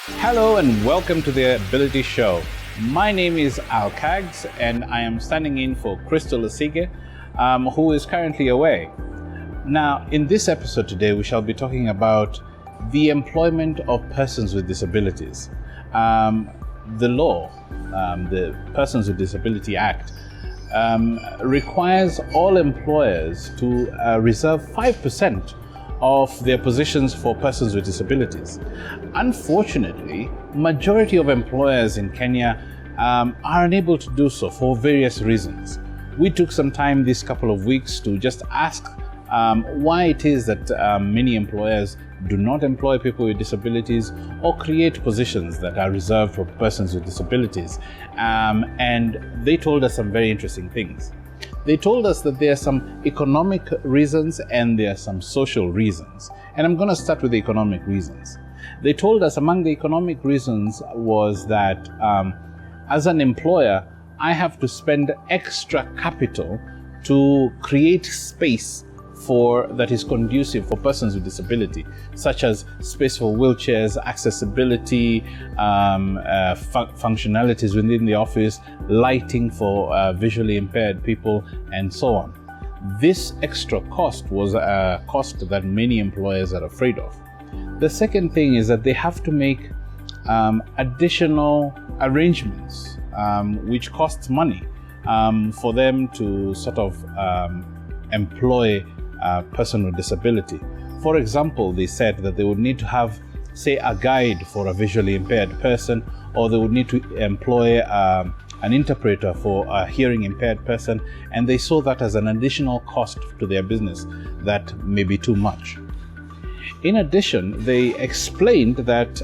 Hello and welcome to the Ability Show. My name is Al Kags and I am standing in for Crystal Asige, who is currently away. Now, in this episode today, we shall be talking about the employment of persons with disabilities. The law, the Persons with Disability Act, requires all employers to reserve 5% of their positions for persons with disabilities. Unfortunately, majority of employers in Kenya are unable to do so for various reasons. We took some time this couple of weeks to just ask why it is that many employers do not employ people with disabilities or create positions that are reserved for persons with disabilities. And they told us some very interesting things. They told us that there are some economic reasons and there are some social reasons. And I'm going to start with the economic reasons. They told us among the economic reasons was that as an employer, I have to spend extra capital to create space that is conducive for persons with disability, such as space for wheelchairs, accessibility, functionalities within the office, lighting for visually impaired people, and so on. This extra cost was a cost that many employers are afraid of. The second thing is that they have to make additional arrangements, which costs money for them to sort of employ a person with disability. For example, they said that they would need to have, say, a guide for a visually impaired person, or they would need to employ an interpreter for a hearing impaired person, and they saw that as an additional cost to their business that may be too much. In addition, they explained that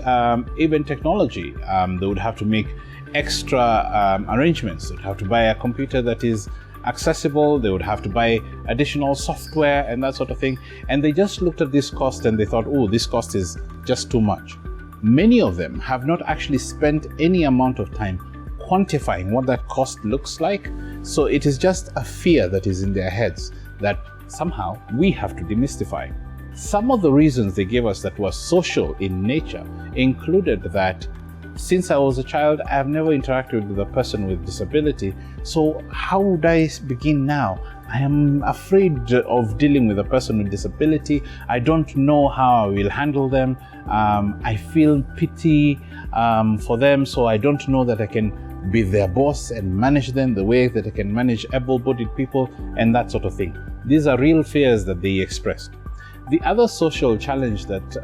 even technology, they would have to make extra arrangements. They would have to buy a computer that is accessible, they would have to buy additional software and that sort of thing. And they just looked at this cost and they thought, oh, this cost is just too much. Many of them have not actually spent any amount of time quantifying what that cost looks like. So it is just a fear that is in their heads that somehow we have to demystify. Some of the reasons they gave us that were social in nature included that since I was a child, I have never interacted with a person with disability. So how would I begin now? I am afraid of dealing with a person with disability. I don't know how I will handle them. I feel pity for them, so I don't know that I can be their boss and manage them the way that I can manage able-bodied people and that sort of thing. These are real fears that they expressed. The other social challenge that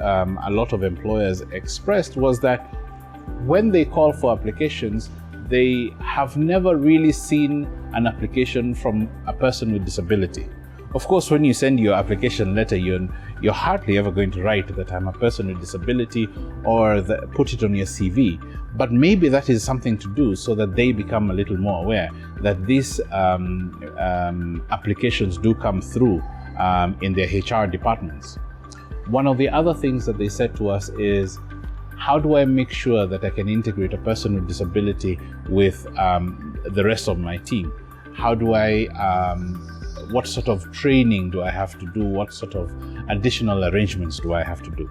a lot of employers expressed was that when they call for applications, they have never really seen an application from a person with disability. Of course, when you send your application letter, you're hardly ever going to write that I'm a person with disability or put it on your CV. But maybe that is something to do so that they become a little more aware that these applications do come through in their HR departments. One of the other things that they said to us is, how do I make sure that I can integrate a person with disability with the rest of my team? How do what sort of training do I have to do? What sort of additional arrangements do I have to do?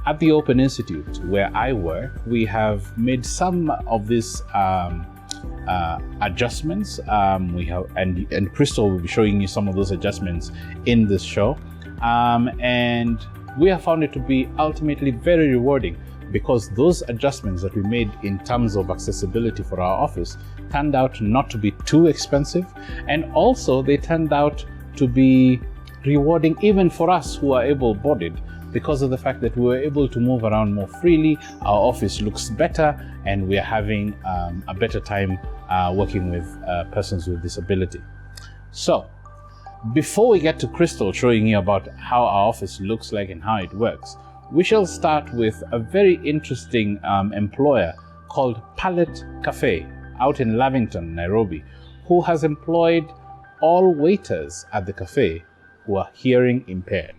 At the Open Institute, where I work, we have made some of these adjustments. And Crystal will be showing you some of those adjustments in this show. And we have found it to be ultimately very rewarding because those adjustments that we made in terms of accessibility for our office turned out not to be too expensive, and also they turned out to be rewarding even for us who are able-bodied because of the fact that we were able to move around more freely. Our office looks better and we are having a better time working with persons with disability. So before we get to Crystal showing you about how our office looks like and how it works, we shall start with a very interesting employer called Palette Cafe out in Lavington, Nairobi, who has employed all waiters at the cafe who are hearing impaired.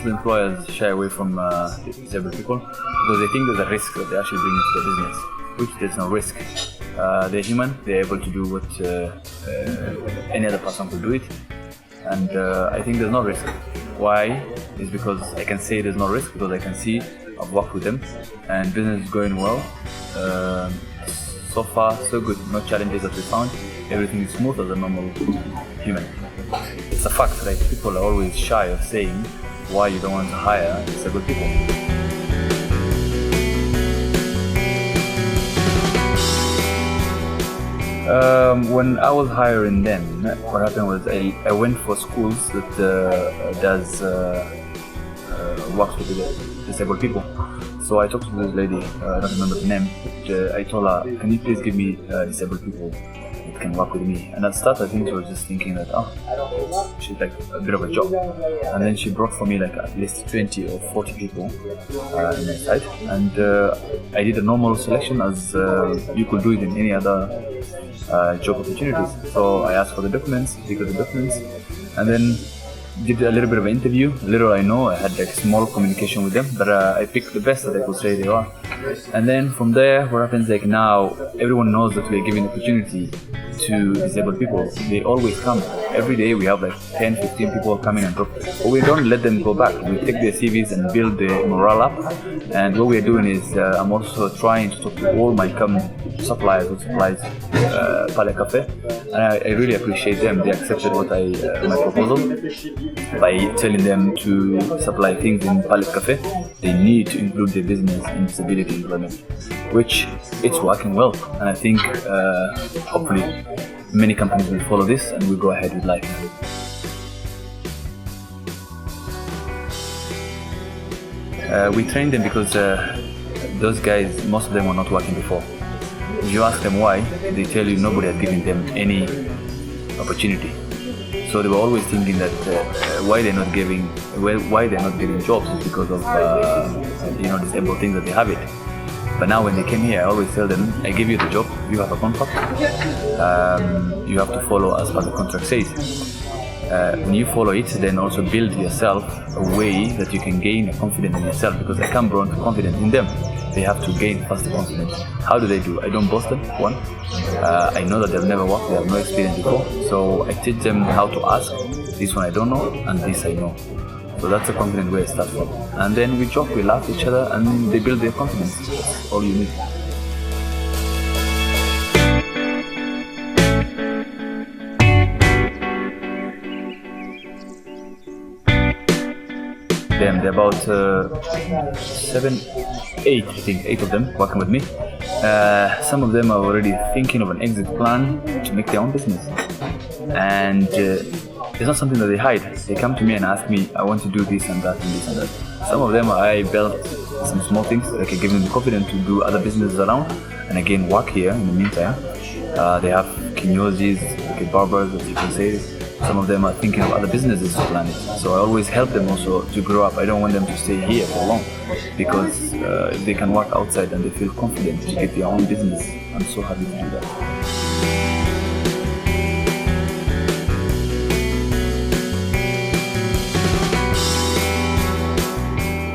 of the employers shy away from disabled people because they think there's a risk that they actually bring into the business, which there's no risk. They're human, they're able to do what any other person could do it, and I think there's no risk. Why? Is because I can say there's no risk because I can see I've worked with them and business is going well. So far so good, no challenges that we found, everything is smooth as a normal human. It's a fact, right? People are always shy of saying why you don't want to hire disabled people. When I was hiring them, what happened was I went for schools that does works with the disabled people. So I talked to this lady, I don't remember the name, but I told her, can you please give me disabled people that can work with me? And at start I think she was just thinking that, she's like a bit of a job. And then she brought for me like at least 20 or 40 people in my site. And I did a normal selection as you could do it in any other job opportunities. So I asked for the documents, he got the documents, and then did a little bit of an interview. Little I know, I had like small communication with them, but I picked the best that I could say they are. And then from there, what happens like now, everyone knows that we're giving opportunity to disabled people. They always come. Every day we have like 10, 15 people coming and drop. But we don't let them go back. We take their CVs and build the morale up. And what we're doing is I'm also trying to talk to all my suppliers who supplies Palais Cafe. And I really appreciate them. They accepted what my proposal by telling them to supply things in Palais Cafe. They need to include their business in disability employment, which it's working well. And I think hopefully many companies will follow this and we'll go ahead with life. We train them because those guys, most of them were not working before. If you ask them why, they tell you nobody has given them any opportunity. So they were always thinking that why they're not giving jobs is because of disabled things that they have it. But now when they came here, I always tell them, I give you the job, you have a contract, you have to follow as per the contract says. When you follow it, then also build yourself a way that you can gain a confidence in yourself, because I can't bring confidence in them. They have to gain first the confidence. How do they do? I don't boast them, one. I know that they've never worked, they have no experience before. So I teach them how to ask, this one I don't know, and this I know. So that's a confident way to start from. And then we joke, we laugh at each other, and they build their confidence. That's all you need. They're about 7, 8, I think, 8 of them working with me. Some of them are already thinking of an exit plan to make their own business. And it's not something that they hide. They come to me and ask me, I want to do this and that and this and that. Some of them I built some small things that can give them the confidence to do other businesses around and again work here in the meantime. They have kinyozis, like barbers, as you can say. Some of them are thinking of other businesses to plan it. So I always help them also to grow up. I don't want them to stay here for long, because if they can work outside and they feel confident to get their own business, I'm so happy to do that.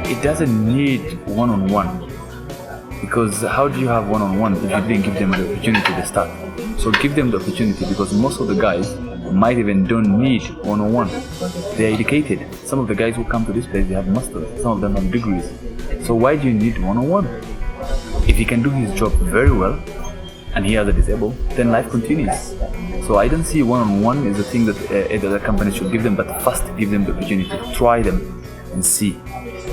It doesn't need one-on-one, because how do you have one-on-one if you didn't give them the opportunity to start? So give them the opportunity, because most of the guys might even don't need one-on-one. They're educated. Some of the guys who come to this place, they have masters. Some of them have degrees. So why do you need one-on-one? If he can do his job very well and he has a disabled, then life continues. So I don't see one-on-one as a thing that the company should give them, but first give them the opportunity to try them and see.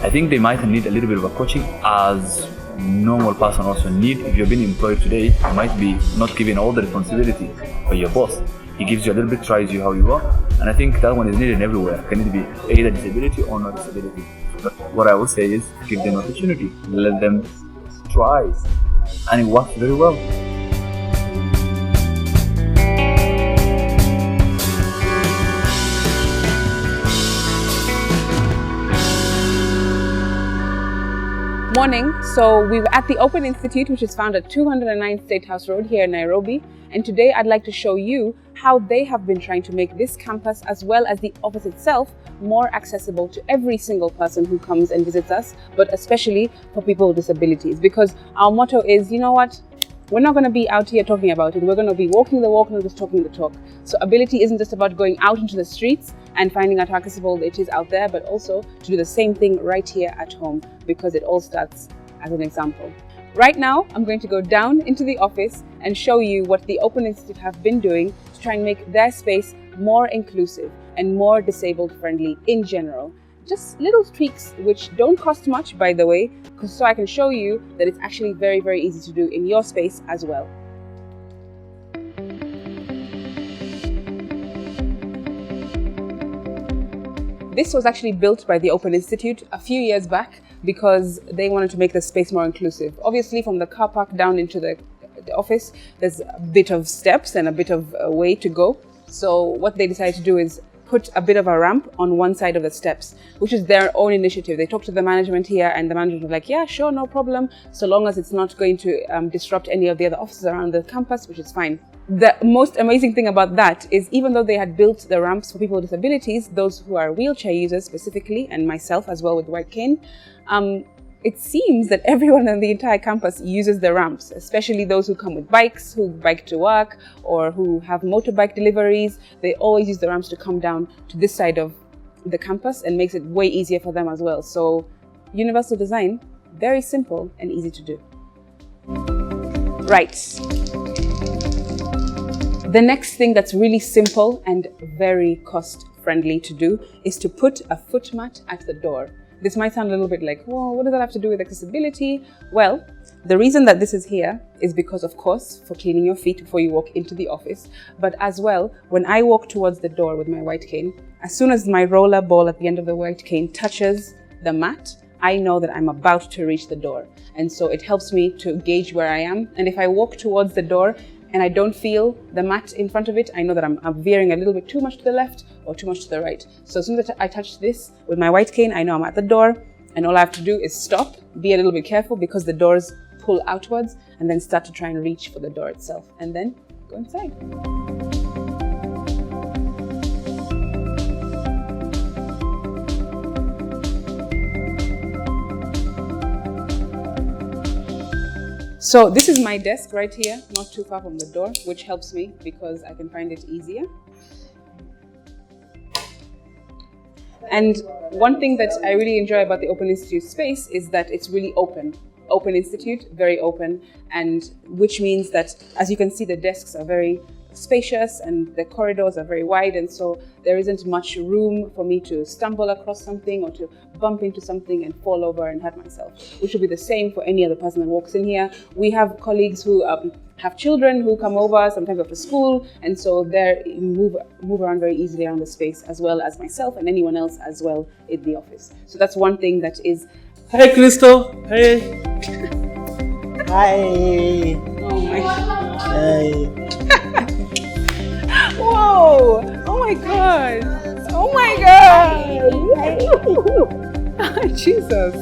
I think they might need a little bit of a coaching, as normal person also need. If you've been employed today, you might be not given all the responsibility by your boss. He gives you a little bit, tries you how you are, and I think that one is needed everywhere. Can it be either disability or not disability? But what I would say is give them opportunity, let them try, and it works very well. morning. So we were at the Open Institute, which is found at 209 State House Road here in Nairobi. And today I'd like to show you how they have been trying to make this campus, as well as the office itself, more accessible to every single person who comes and visits us, but especially for people with disabilities. Because our motto is, you know what? We're not going to be out here talking about it. We're going to be walking the walk, not just talking the talk. So ability isn't just about going out into the streets and finding out how accessible it is out there, but also to do the same thing right here at home, because it all starts as an example. Right now, I'm going to go down into the office and show you what the Open Institute have been doing to try and make their space more inclusive and more disabled friendly in general. Just little tweaks which don't cost much, by the way, so I can show you that it's actually very, very easy to do in your space as well. This was actually built by the Open Institute a few years back because they wanted to make the space more inclusive. Obviously, from the car park down into the office, there's a bit of steps and a bit of a way to go. So what they decided to do is put a bit of a ramp on one side of the steps, which is their own initiative. They talked to the management here, and the management was like, yeah, sure, no problem, so long as it's not going to disrupt any of the other offices around the campus, which is fine. The most amazing thing about that is, even though they had built the ramps for people with disabilities, those who are wheelchair users specifically, and myself as well with white cane, it seems that everyone on the entire campus uses the ramps, especially those who come with bikes, who bike to work, or who have motorbike deliveries. They always use the ramps to come down to this side of the campus, and makes it way easier for them as well. So universal design, very simple and easy to do. Right. The next thing that's really simple and very cost friendly to do is to put a foot mat at the door. This might sound a little bit like, whoa, what does that have to do with accessibility? Well, the reason that this is here is because, of course, for cleaning your feet before you walk into the office, but as well, when I walk towards the door with my white cane, as soon as my roller ball at the end of the white cane touches the mat, I know that I'm about to reach the door. And so it helps me to gauge where I am. And if I walk towards the door and I don't feel the mat in front of it, I know that I'm veering a little bit too much to the left or too much to the right. So as soon as I touch this with my white cane, I know I'm at the door, and all I have to do is stop, be a little bit careful because the doors pull outwards, and then start to try and reach for the door itself, and then go inside. So this is my desk right here, not too far from the door, which helps me because I can find it easier. And one thing that I really enjoy about the Open Institute space is that it's really open. Open Institute, very open, and which means that, as you can see, the desks are very spacious and the corridors are very wide, and so there isn't much room for me to stumble across something or to bump into something and fall over and hurt myself, which will be the same for any other person that walks in here. We have colleagues who have children who come over sometimes after school, and so they move around very easily around the space, as well as myself and anyone else as well in the office. So that's one thing that is. Hey, Crystal. Hey. Hi. Oh my. Hey. Whoa! Oh my god! Oh my god! Jesus!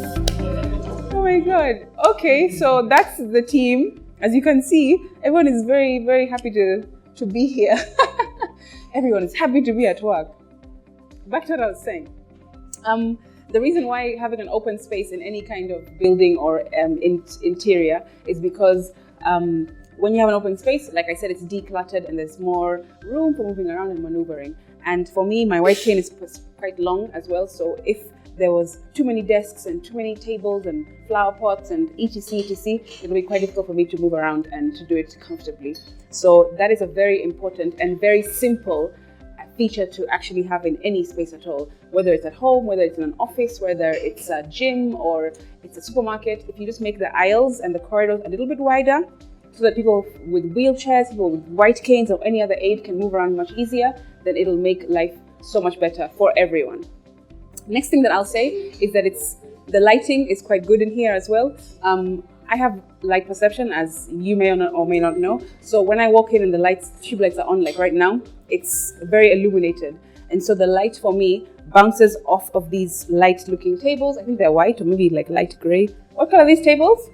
Oh my god! Okay, so that's the team. As you can see, everyone is very, very happy to be here. Everyone is happy to be at work. Back to what I was saying. The reason why having an open space in any kind of building or interior is because when you have an open space, like I said, it's decluttered and there's more room for moving around and maneuvering. And for me, my white cane is quite long as well, so if there was too many desks and too many tables and flower pots and etc, it would be quite difficult for me to move around and to do it comfortably. So that is a very important and very simple feature to actually have in any space at all, whether it's at home, whether it's in an office, whether it's a gym or it's a supermarket. If you just make the aisles and the corridors a little bit wider so that people with wheelchairs, people with white canes or any other aid can move around much easier, then it'll make life so much better for everyone. Next thing that I'll say is that the lighting is quite good in here as well. I have light perception, as you may or may not know. So when I walk in and the tube lights are on, like right now, it's very illuminated. And so the light for me bounces off of these light looking tables. I think they're white or maybe like light gray. What color are these tables?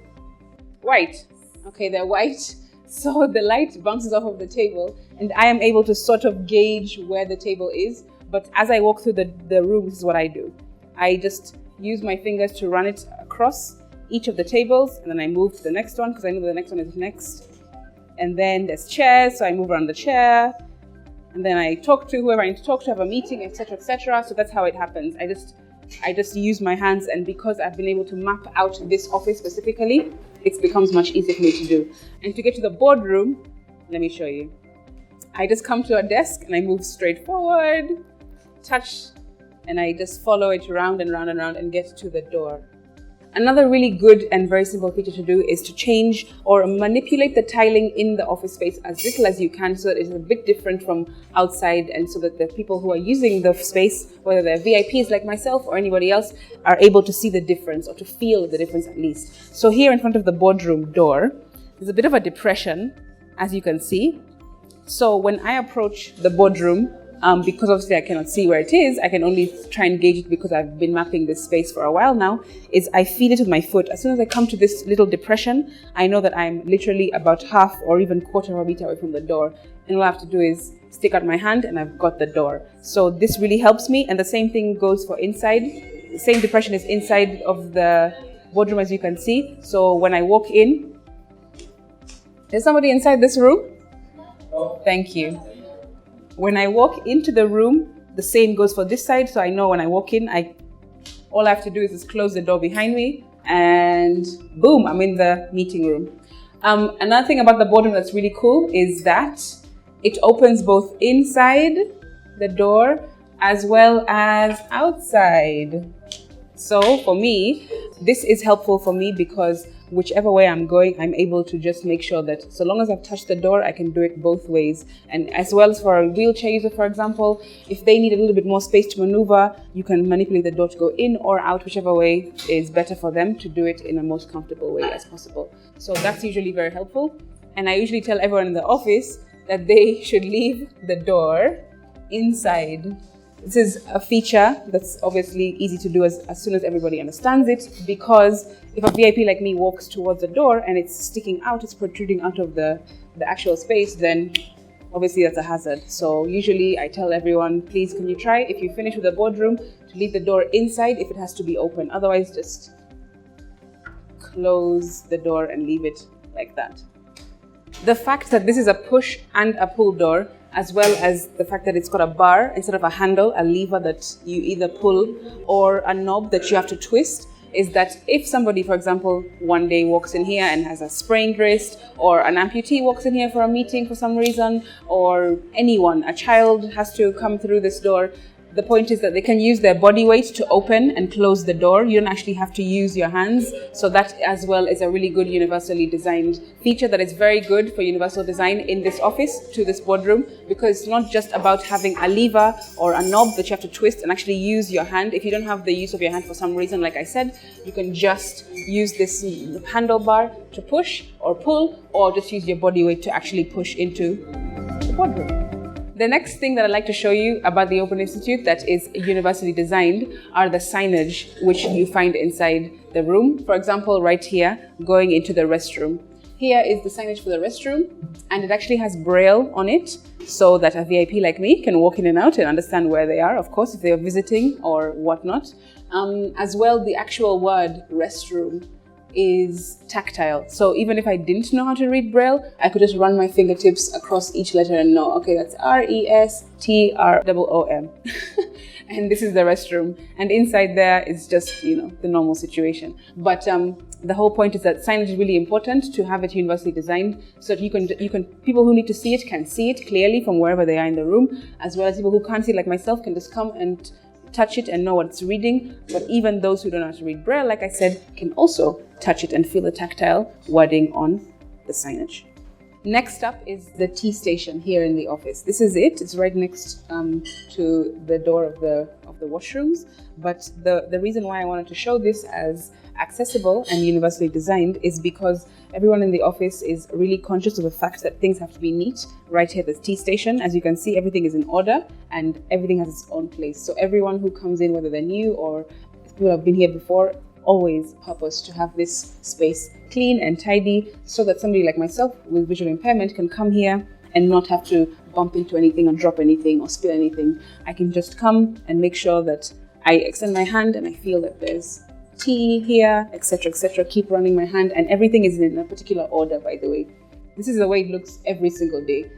White. Okay, they're white. So the light bounces off of the table and I am able to sort of gauge where the table is. But as I walk through the room, this is what I do. I just use my fingers to run it across each of the tables and then I move to the next one because I know the next one is next. And then there's chairs, so I move around the chair. And then I talk to whoever I need to talk to, have a meeting, etc., etc. So that's how it happens. I just use my hands, and because I've been able to map out this office specifically, it becomes much easier for me to do. And to get to the boardroom, let me show you. I just come to a desk and I move straight forward, touch, and I just follow it round and round and round and get to the door. Another really good and very simple feature to do is to change or manipulate the tiling in the office space as little as you can so that it's a bit different from outside, and so that the people who are using the space, whether they're VIPs like myself or anybody else, are able to see the difference or to feel the difference at least. So here in front of the boardroom door, there's a bit of a depression, as you can see. So when I approach the boardroom, because obviously I cannot see where it is, I can only try and gauge it because I've been mapping this space for a while now, is I feel it with my foot. As soon as I come to this little depression, I know that I'm literally about half or even quarter of a meter away from the door. And all I have to do is stick out my hand and I've got the door. So this really helps me. And the same thing goes for inside. The same depression is inside of the boardroom, as you can see. So when I walk in, there's somebody inside this room? Thank you. When I walk into the room, the same goes for this side. So I know when I walk in, all I have to do is just close the door behind me and boom, I'm in the meeting room. Another thing about the boardroom that's really cool is that it opens both inside the door as well as outside. So for me, this is helpful for me because whichever way I'm going, I'm able to just make sure that so long as I've touched the door, I can do it both ways. And as well as for a wheelchair user, for example, if they need a little bit more space to maneuver, you can manipulate the door to go in or out, whichever way is better for them to do it in a most comfortable way as possible. So that's usually very helpful. And I usually tell everyone in the office that they should leave the door inside. This is a feature that's obviously easy to do as soon as everybody understands it, because if a VIP like me walks towards the door and it's sticking out, it's protruding out of the actual space, then obviously that's a hazard. So usually I tell everyone, please can you try, if you finish with the boardroom, to leave the door inside if it has to be open. Otherwise just close the door and leave it like that. The fact that this is a push and a pull door, as well as the fact that it's got a bar instead of a handle, a lever that you either pull or a knob that you have to twist, is that if somebody, for example, one day walks in here and has a sprained wrist, or an amputee walks in here for a meeting for some reason, or anyone, a child has to come through this door, the point is that they can use their body weight to open and close the door. You don't actually have to use your hands. So that as well is a really good universally designed feature that is very good for universal design in this office to this boardroom, because it's not just about having a lever or a knob that you have to twist and actually use your hand. If you don't have the use of your hand for some reason, like I said, you can just use this handlebar to push or pull, or just use your body weight to actually push into the boardroom. The next thing that I'd like to show you about the Open Institute that is universally designed are the signage which you find inside the room. For example, right here, going into the restroom. Here is the signage for the restroom, and it actually has Braille on it so that a VIP like me can walk in and out and understand where they are, of course, if they are visiting or whatnot. As well, the actual word restroom is tactile. So even if I didn't know how to read Braille, I could just run my fingertips across each letter and know, okay, that's RESTROOM. And this is the restroom. And inside there is just, the normal situation. But the whole point is that signage is really important to have it universally designed so that you can people who need to see it can see it clearly from wherever they are in the room, as well as people who can't see, like myself, can just come and touch it and know what it's reading. But even those who don't know how to read Braille, like I said, can also touch it and feel the tactile wording on the signage. Next up is the tea station here in the office. This is it. It's right next to the door of the washrooms. But the reason why I wanted to show this as accessible and universally designed is because everyone in the office is really conscious of the fact that things have to be neat. Right here, the tea station, as you can see, everything is in order and everything has its own place. So everyone who comes in, whether they're new or people have been here before, always purpose to have this space clean and tidy so that somebody like myself with visual impairment can come here and not have to bump into anything or drop anything or spill anything. I can just come and make sure that I extend my hand and I feel that there's tea here, etc., etc. Keep running my hand, and everything is in a particular order, by the way. This is the way it looks every single day.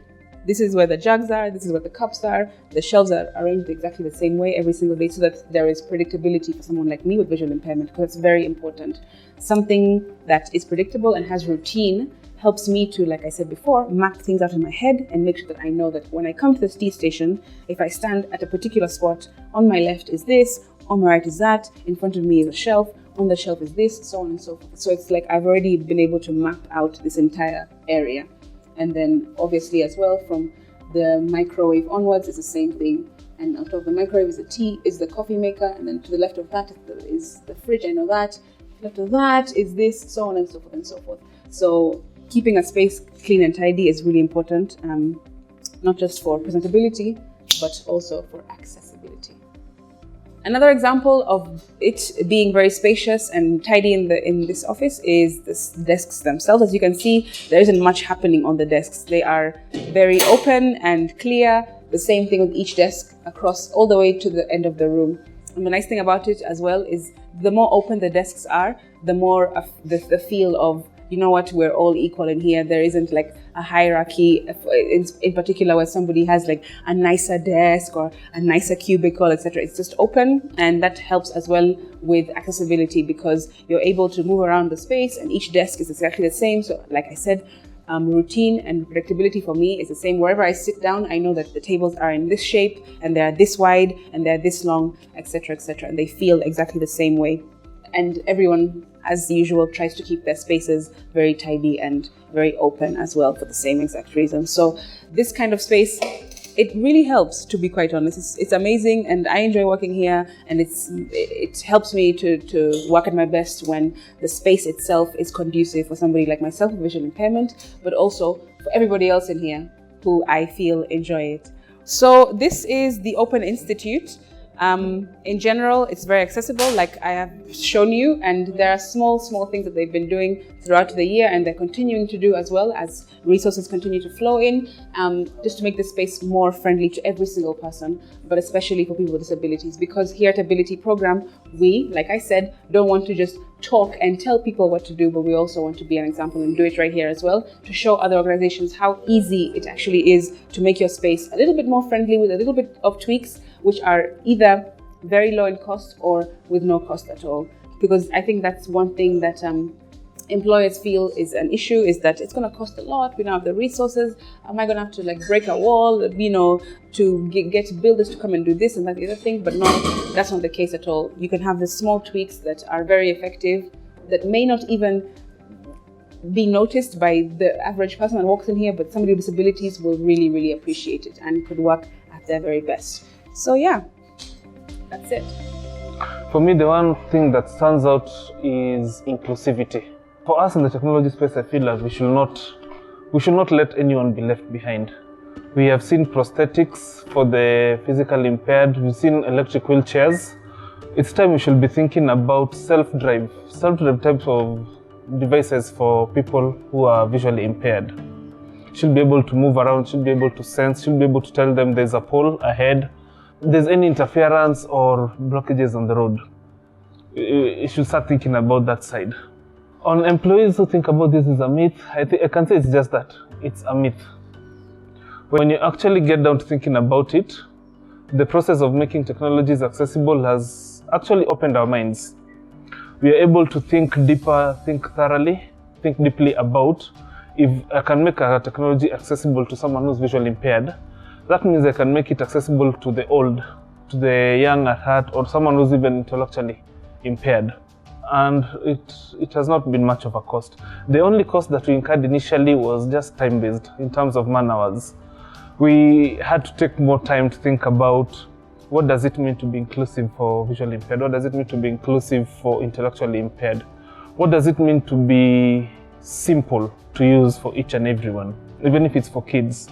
This is where the jugs are, this is where the cups are. The shelves are arranged exactly the same way every single day so that there is predictability for someone like me with visual impairment, because it's very important. Something that is predictable and has routine helps me to, like I said before, map things out in my head and make sure that I know that when I come to this tea station, if I stand at a particular spot, on my left is this, on my right is that, in front of me is a shelf, on the shelf is this, so on and so forth. So it's like I've already been able to map out this entire area. And then obviously as well, from the microwave onwards is the same thing. And on top of the microwave is the tea, is the coffee maker, and then to the left of that is the fridge, I know that. Left of that is this, so on and so forth and so forth. So keeping a space clean and tidy is really important, not just for presentability, but also for accessibility. Another example of it being very spacious and tidy in this office is the desks themselves. As you can see, there isn't much happening on the desks. They are very open and clear. The same thing with each desk across all the way to the end of the room. And the nice thing about it as well is the more open the desks are, the more the feel of, you know what, we're all equal in here. There isn't like a hierarchy in particular where somebody has like a nicer desk or a nicer cubicle, etc. It's just open, and that helps as well with accessibility because you're able to move around the space and each desk is exactly the same. So like I said, routine and predictability for me is the same. Wherever I sit down, I know that the tables are in this shape and they're this wide and they're this long, etc., etc. And they feel exactly the same way. And everyone, as usual, tries to keep their spaces very tidy and very open as well for the same exact reason. So this kind of space, it really helps, to be quite honest. It's amazing, and I enjoy working here, and it helps me to work at my best when the space itself is conducive for somebody like myself with visual impairment, but also for everybody else in here who I feel enjoy it. So this is the Open Institute. In general, it's very accessible, like I have shown you, and there are small things that they've been doing throughout the year, and they're continuing to do as well as resources continue to flow in, just to make the space more friendly to every single person, but especially for people with disabilities, because here at Ability Program, we, like I said, don't want to just talk and tell people what to do, but we also want to be an example and do it right here as well to show other organizations how easy it actually is to make your space a little bit more friendly with a little bit of tweaks, which are either very low in cost or with no cost at all. Because I think that's one thing that employers feel is an issue, is that it's going to cost a lot. We don't have the resources. Am I going to have to like break a wall, you know, to get builders to come and do this and that, the other thing? But no, that's not the case at all. You can have the small tweaks that are very effective, that may not even be noticed by the average person that walks in here, but somebody with disabilities will really, really appreciate it and could work at their very best. So yeah, that's it. For me, the one thing that stands out is inclusivity. For us in the technology space, I feel like we should not let anyone be left behind. We have seen prosthetics for the physically impaired. We've seen electric wheelchairs. It's time we should be thinking about self-drive types of devices for people who are visually impaired. Should be able to move around, should be able to sense, should be able to tell them there's a pole ahead, there's any interference or blockages on the road. You should start thinking about that side. On employees who think about this as a myth, I can say it's just that. It's a myth. When you actually get down to thinking about it, the process of making technologies accessible has actually opened our minds. We are able to think deeper, think thoroughly, think deeply about, if I can make a technology accessible to someone who's visually impaired, that means I can make it accessible to the old, to the young at heart, or someone who's even intellectually impaired. And it has not been much of a cost. The only cost that we incurred initially was just time-based in terms of man-hours. We had to take more time to think about what does it mean to be inclusive for visually impaired? What does it mean to be inclusive for intellectually impaired? What does it mean to be simple to use for each and everyone, even if it's for kids?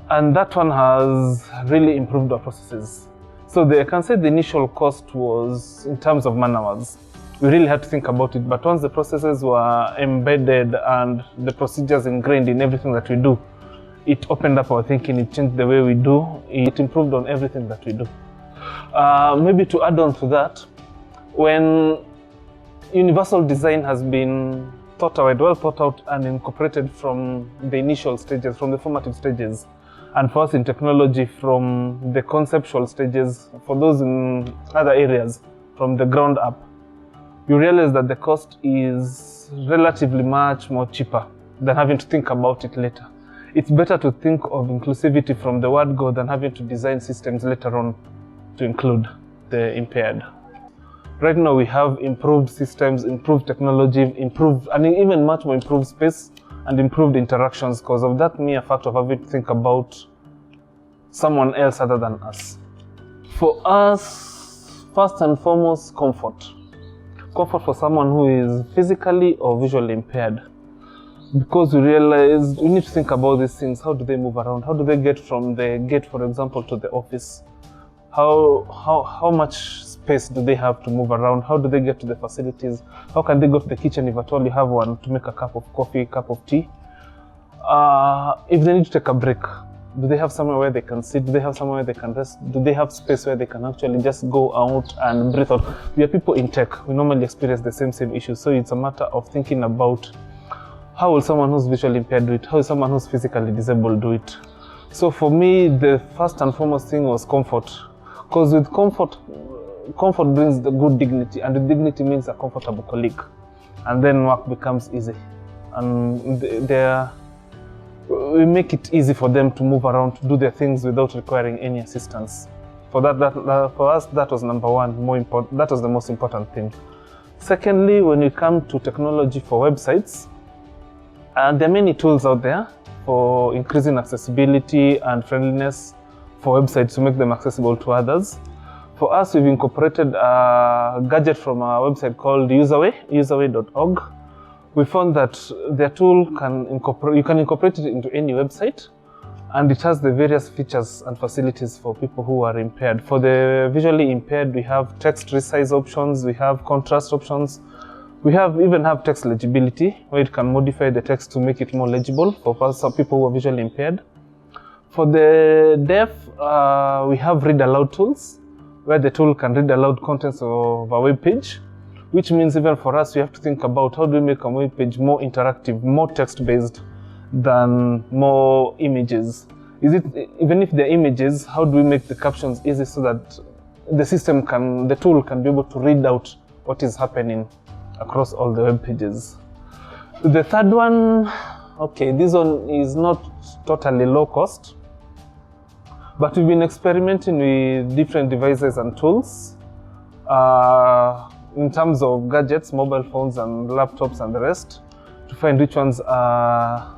And that one has really improved our processes. So I can say the initial cost was in terms of man-hours. we really had to think about it. But once the processes were embedded and the procedures ingrained in everything that we do, it opened up our thinking, it changed the way we do, it improved on everything that we do. Maybe to add on to that, when universal design has been well thought out and incorporated from the initial stages, from the formative stages, and for us in technology from the conceptual stages, for those in other areas, from the ground up, you realize that the cost is relatively much more cheaper than having to think about it later. It's better to think of inclusivity from the word go than having to design systems later on to include the impaired. Right now we have improved systems, improved technology, improved, and even much more improved space and improved interactions because of that mere fact of having to think about someone else other than us. For us, first and foremost, comfort. Comfort for someone who is physically or visually impaired. Because we realize we need to think about these things. How do they move around? How do they get from the gate, for example, to the office? How much space do they have to move around? How do they get to the facilities? How can they go to the kitchen if at all you have one to make a cup of coffee, cup of tea? If they need to take a break, do they have somewhere where they can sit? Do they have somewhere where they can rest? Do they have space where they can actually just go out and breathe out? We are people in tech. We normally experience the same issues. So it's a matter of thinking about how will someone who's visually impaired do it? How will someone who's physically disabled do it? So for me, the first and foremost thing was comfort. Because with comfort brings the good dignity, and the dignity means a comfortable colleague. And then work becomes easy. And we make it easy for them to move around, to do their things without requiring any assistance. For us, that was number one, that was the most important thing. Secondly, when we come to technology for websites, there are many tools out there for increasing accessibility and friendliness for websites to make them accessible to others. For us, we've incorporated a gadget from our website called userway.org. We found that their tool you can incorporate it into any website, and it has the various features and facilities for people who are impaired. For the visually impaired, we have text resize options, we have contrast options, we even have text legibility, where it can modify the text to make it more legible for some people who are visually impaired. For the deaf, we have read aloud tools, where the tool can read aloud contents of a web page, which means even for us, we have to think about how do we make a web page more interactive, more text-based than more images. Even if they're images, how do we make the captions easy so that the tool can be able to read out what is happening across all the web pages. The third one, this one is not totally low cost, but we've been experimenting with different devices and tools in terms of gadgets, mobile phones and laptops and the rest, to find which ones are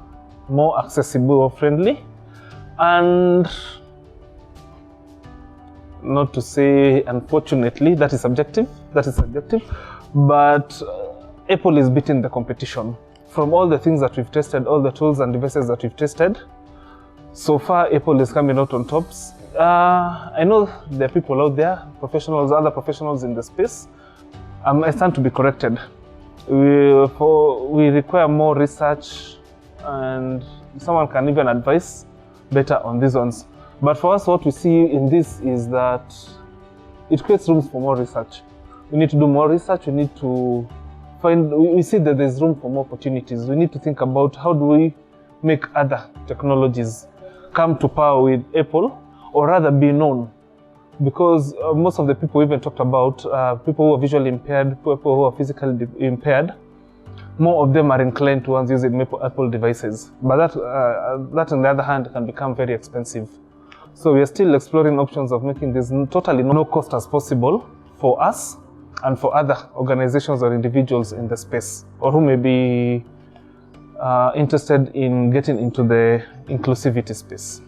more accessible or friendly. And not to say, unfortunately, that is subjective, but Apple is beating the competition. From all the things that we've tested, all the tools and devices that we've tested, so far Apple is coming out on tops. I know there are people out there, other professionals in the space. I stand to be corrected. We require more research, and someone can even advise better on these ones. But for us, what we see in this is that it creates rooms for more research. We need to do more research. We need to we see that there's room for more opportunities. We need to think about how do we make other technologies come to power with Apple, or rather be known. Because most of the people we even talked about, people who are visually impaired, people who are physically impaired, more of them are inclined towards using Apple devices. But that on the other hand can become very expensive. So we are still exploring options of making this totally no cost as possible for us and for other organizations or individuals in the space, or who may be interested in getting into the inclusivity space.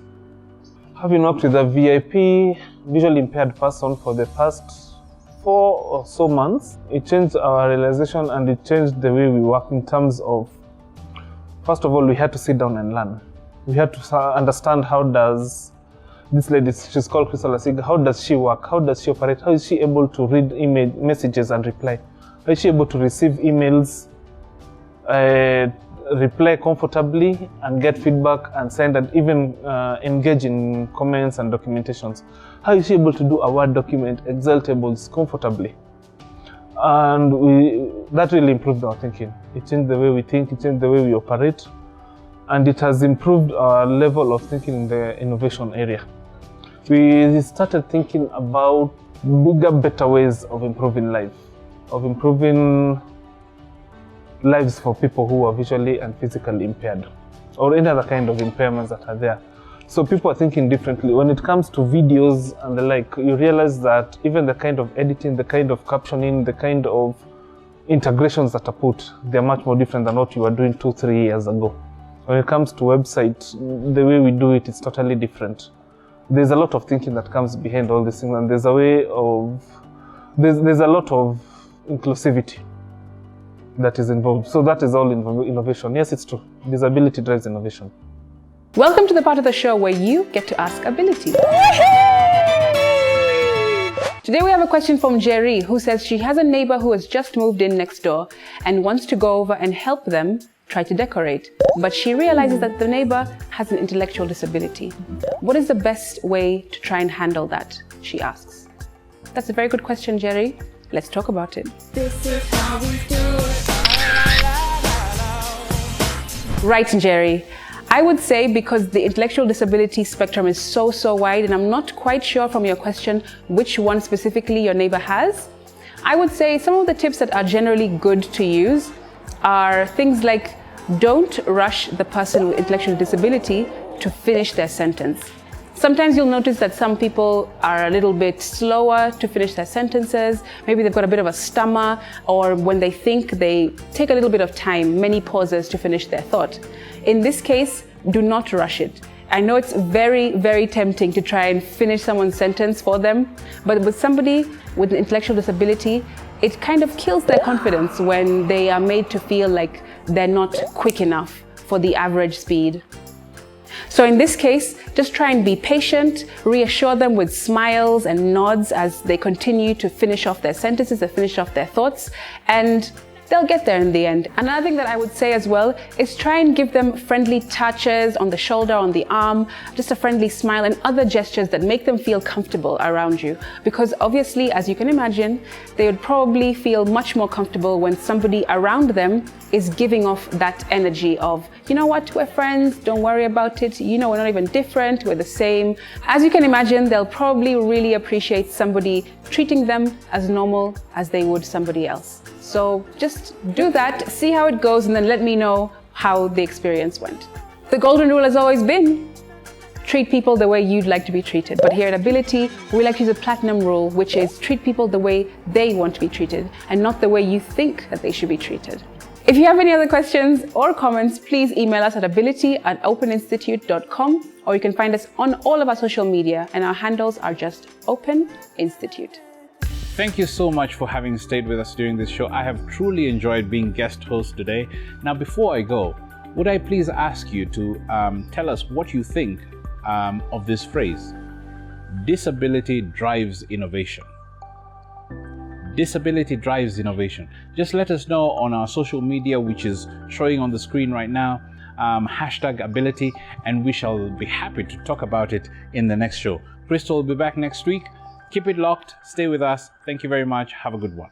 Having worked with a VIP visually impaired person for the past 4 or so months, it changed our realization and it changed the way we work in terms of, first of all, we had to sit down and learn. We had to understand how does this lady, she's called Crystal Asiga, how does she work? How does she operate? How is she able to read messages and reply? How is she able to receive emails, reply comfortably and get feedback and send and even engage in comments and documentations? How is she able to do a Word document, Excel tables comfortably? And that really improved our thinking. It changed the way we think, it changed the way we operate, and it has improved our level of thinking in the innovation area. We started thinking about bigger, better ways of improving life, of improving lives for people who are visually and physically impaired, or any other kind of impairments that are there. So people are thinking differently. When it comes to videos and the like, you realize that even the kind of editing, the kind of captioning, the kind of integrations that are put, they're much more different than what you were doing 2-3 years ago. When it comes to websites, the way we do it is totally different. There's a lot of thinking that comes behind all these things, and there's a lot of inclusivity that is involved. So that is all innovation. Yes, it's true. Disability drives innovation. Welcome to the part of the show where you get to ask ability. Today we have a question from Jerry, who says she has a neighbor who has just moved in next door and wants to go over and help them try to decorate. But she realizes that the neighbor has an intellectual disability. What is the best way to try and handle that? She asks. That's a very good question, Jerry. Let's talk about it. This is how we do it. Right, Jerry. I would say because the intellectual disability spectrum is so wide, and I'm not quite sure from your question which one specifically your neighbor has, I would say some of the tips that are generally good to use are things like don't rush the person with intellectual disability to finish their sentence. Sometimes you'll notice that some people are a little bit slower to finish their sentences. Maybe they've got a bit of a stammer, or when they think, they take a little bit of time, many pauses to finish their thought. In this case, do not rush it. I know it's very tempting to try and finish someone's sentence for them, but with somebody with an intellectual disability, it kind of kills their confidence when they are made to feel like they're not quick enough for the average speed. So in this case, just try and be patient, reassure them with smiles and nods as they continue to finish off their sentences, to finish off their thoughts, and they'll get there in the end. Another thing that I would say as well is try and give them friendly touches on the shoulder, on the arm, just a friendly smile and other gestures that make them feel comfortable around you. Because obviously, as you can imagine, they would probably feel much more comfortable when somebody around them is giving off that energy of, you know what, we're friends, don't worry about it, you know, we're not even different, we're the same. As you can imagine, they'll probably really appreciate somebody treating them as normal as they would somebody else. So just do that, see how it goes, and then let me know how the experience went. The golden rule has always been, treat people the way you'd like to be treated. But here at Ability, we like to use a platinum rule, which is treat people the way they want to be treated and not the way you think that they should be treated. If you have any other questions or comments, please email us at ability@openinstitute.com, or you can find us on all of our social media, and our handles are just Open Institute. Thank you so much for having stayed with us during this show. I have truly enjoyed being guest host today. Now, before I go, would I please ask you to tell us what you think of this phrase, disability drives innovation. Disability drives innovation. Just let us know on our social media, which is showing on the screen right now, #ability, and we shall be happy to talk about it in the next show. Crystal will be back next week. Keep it locked. Stay with us. Thank you very much. Have a good one.